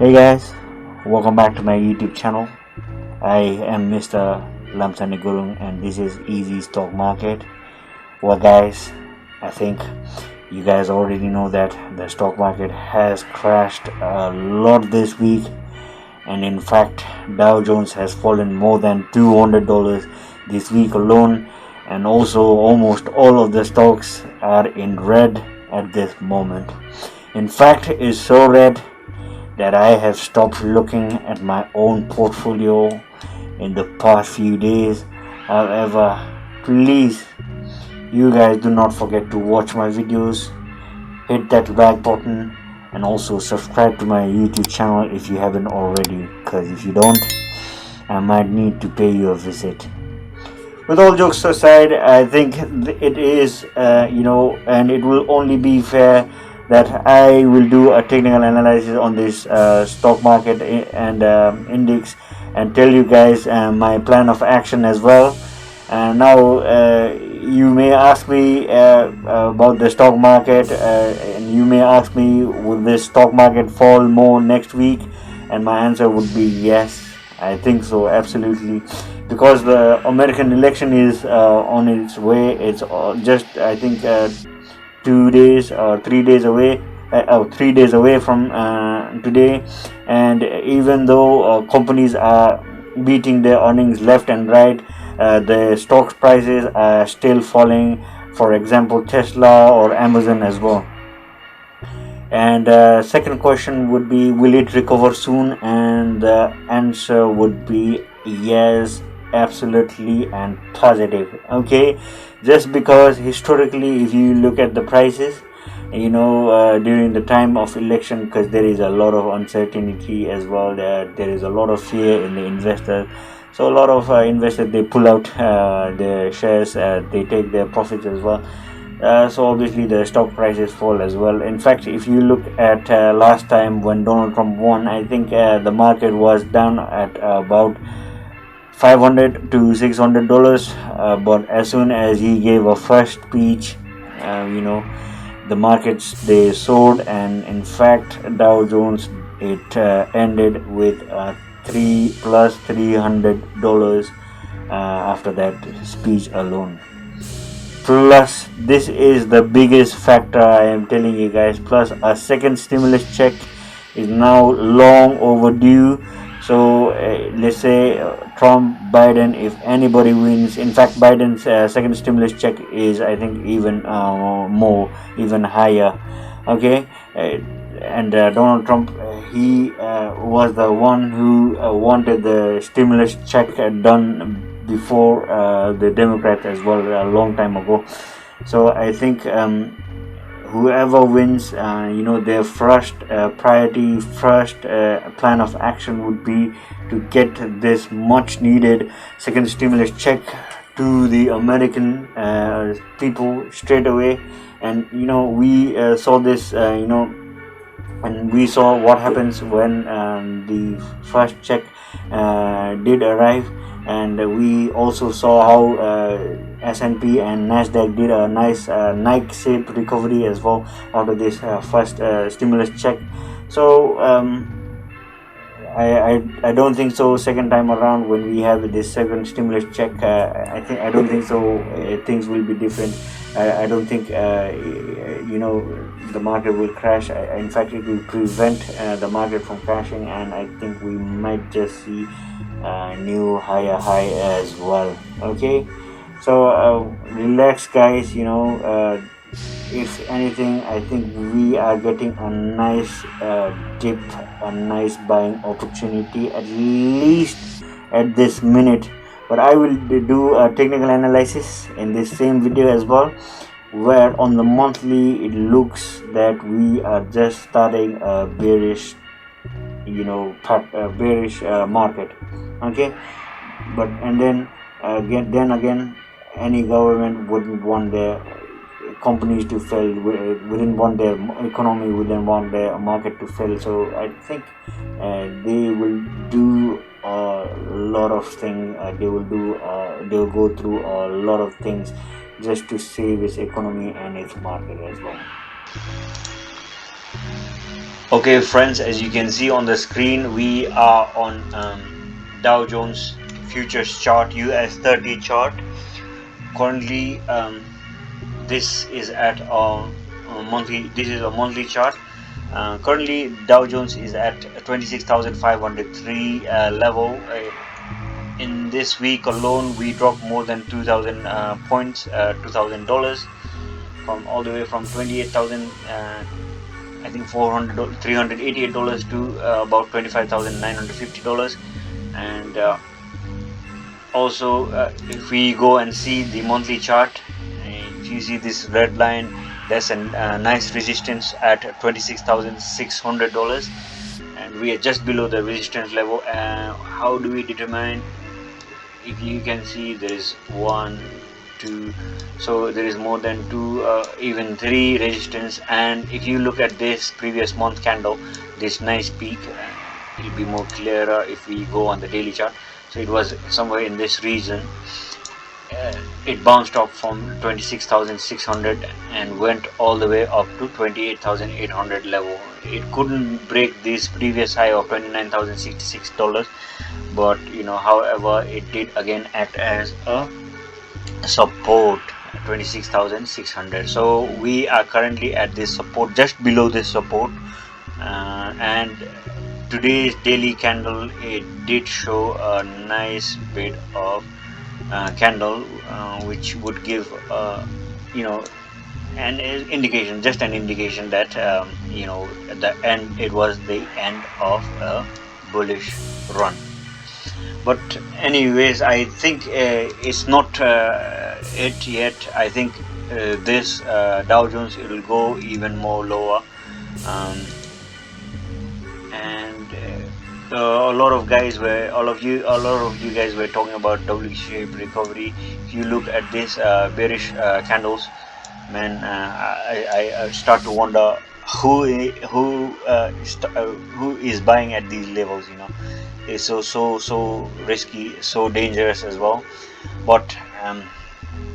Hey guys, welcome back to my YouTube channel. I am mr.lamchaneygurung and this is Easy Stock Market. Well guys, I think you guys already know that the stock market has crashed a lot this week, and in fact Dow Jones has fallen more than $200 this week alone, and also almost all of the stocks are in red at this moment. In fact, it's so red that I have stopped looking at my own portfolio in the past few days. However, please, you guys do not forget to watch my videos, hit that like button, and also subscribe to my YouTube channel if you haven't already, because if you don't, I might need to pay you a visit. With all jokes aside, I think it is, and it will only be fair that I will do a technical analysis on this stock market and index, and tell you guys my plan of action as well. Now you may ask me about the stock market, and you may ask me, will this stock market fall more next week? And my answer would be yes, I think so, absolutely, because the American election is on its way. It's just, I think, 2 days or 3 days away, 3 days away from today. And even though companies are beating their earnings left and right, the stock prices are still falling. For example, Tesla or Amazon as well. And second question would be, will it recover soon? And the answer would be yes, absolutely and positive. Okay, just because historically, if you look at the prices, during the time of election, because there is a lot of uncertainty as well, there is a lot of fear in the investors. So a lot of investors, they pull out their shares, they take their profits as well. So obviously the stock prices fall as well. In fact, if you look at last time when Donald Trump won, I think the market was down at about $500 to $600, but as soon as he gave a first speech, the markets, they soared. And in fact, Dow Jones, it ended with $300+ after that speech alone. Plus, this is the biggest factor, I am telling you guys. Plus, a second stimulus check is now long overdue. So let's say Trump, Biden, if anybody wins. In fact, Biden's second stimulus check is, I think, even more, even higher. Okay, and Donald Trump, he was the one who wanted the stimulus check done before the Democrats as well, a long time ago. So I think whoever wins, their first priority, first plan of action would be to get this much needed second stimulus check to the American people straight away. And we saw this, and we saw what happens when the first check did arrive. And we also saw how S&P and Nasdaq did a nice Nike-shaped recovery as well after this first stimulus check. So I don't think so second time around when we have this second stimulus check. I don't think so things will be different. I don't think the market will crash. In fact, it will prevent the market from crashing, and I think we might just see new higher high as well. Okay, so relax guys. If anything, I think we are getting a nice dip, a nice buying opportunity, at least at this minute. But I will do a technical analysis in this same video as well, where on the monthly it looks that we are just starting a bearish market. Okay, but and then again, any government wouldn't want their companies to fail, wouldn't want their economy, wouldn't want their market to fail. So I think they will do a lot of things. They will go through a lot of things just to save its economy and its market as well. Okay friends, as you can see on the screen, we are on Dow Jones futures chart, US 30 chart. Currently this is at a monthly, this is a monthly chart. Currently Dow Jones is at 26,503 level. In this week alone we dropped more than 2,000 points, $2,000, from all the way from 28,000 I think $388 to about $25,950. And also if we go and see the monthly chart, if you see this red line, there's a nice resistance at $26,600, and we are just below the resistance level. How do we determine? If you can see, there is one, two, so there is more than two, even three resistance. And if you look at this previous month candle, this nice peak, it'll be more clearer if we go on the daily chart. So it was somewhere in this region. It bounced up from 26,600 and went all the way up to 28,800 level. It couldn't break this previous high of $29,066, but however, it did again act as a support, 26,600. So we are currently at this support, just below this support. And today's daily candle, it did show a nice bit of candle, which would give an indication, just an indication that at the end, it was the end of a bullish run. But anyways, I think it's not it yet. I think this Dow Jones, it will go even more lower. And a lot of you guys were talking about W-shaped recovery. If you look at this bearish candles, man, I start to wonder who is buying at these levels. It's so risky, so dangerous as well. But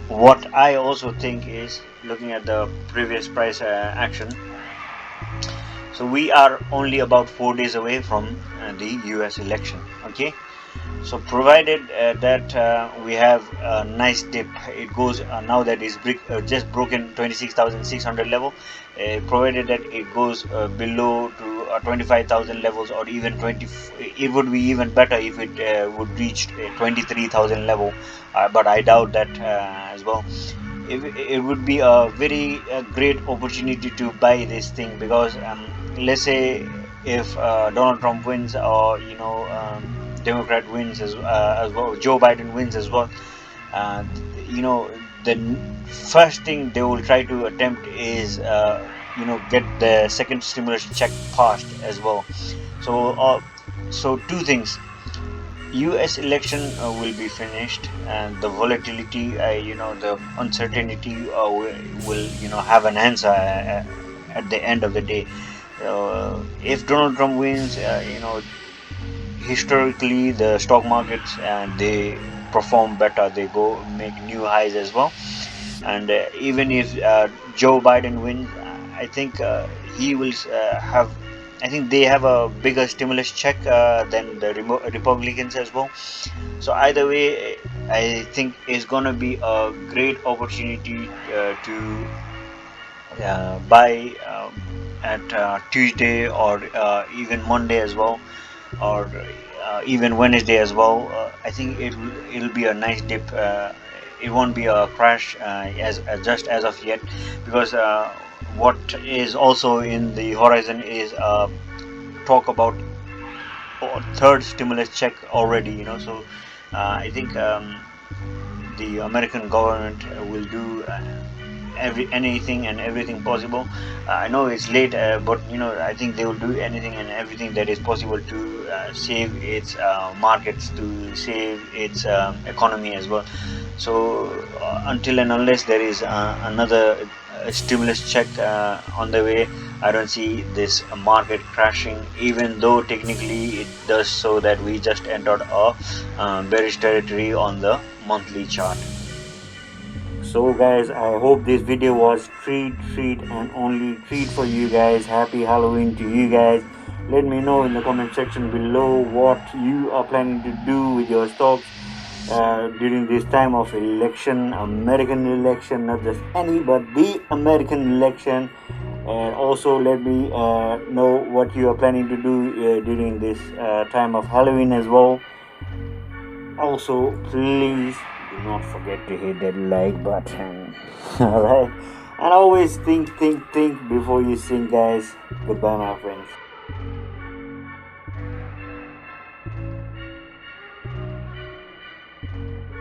what I also think is, looking at the previous price action, so we are only about 4 days away from the US election. Okay, so provided that we have a nice dip, it goes now that is just broken 26,600 level, provided that it goes below to 25,000 levels, or even 20, it would be even better if it would reach 23,000 level, but I doubt that as well. It would be a very great opportunity to buy this thing, because let's say if Donald Trump wins, or Democrat wins as well, Joe Biden wins as well, uh, the first thing they will try to attempt is get the second stimulus check passed as well. So two things: US election will be finished, and the volatility, the uncertainty will have an answer at the end of the day. If Donald Trump wins, historically the stock markets, and they perform better, they go make new highs as well. And even if Joe Biden wins, I think he will have I think they have a bigger stimulus check than the Republicans as well. So either way, I think it's gonna be a great opportunity to buy at Tuesday, or even Monday as well, or even Wednesday as well. I think it'll be a nice dip. It won't be a crash as just as of yet, because what is also in the horizon is talk about third stimulus check already. So I think the American government will do anything and everything possible. I know it's late, but I think they will do anything and everything that is possible to save its markets, to save its economy as well. So until and unless there is another stimulus check on the way, I don't see this market crashing, even though technically it does so that we just entered a bearish territory on the monthly chart. So guys, I hope this video was treat and only treat for you guys. Happy Halloween to you guys. Let me know in the comment section below what you are planning to do with your stocks during this time of election, American election, not just any but the American election. And also let me know what you are planning to do during this time of Halloween as well. Also, please do not forget to hit that like button. Alright, and always think before you sing, guys. Goodbye, my friends.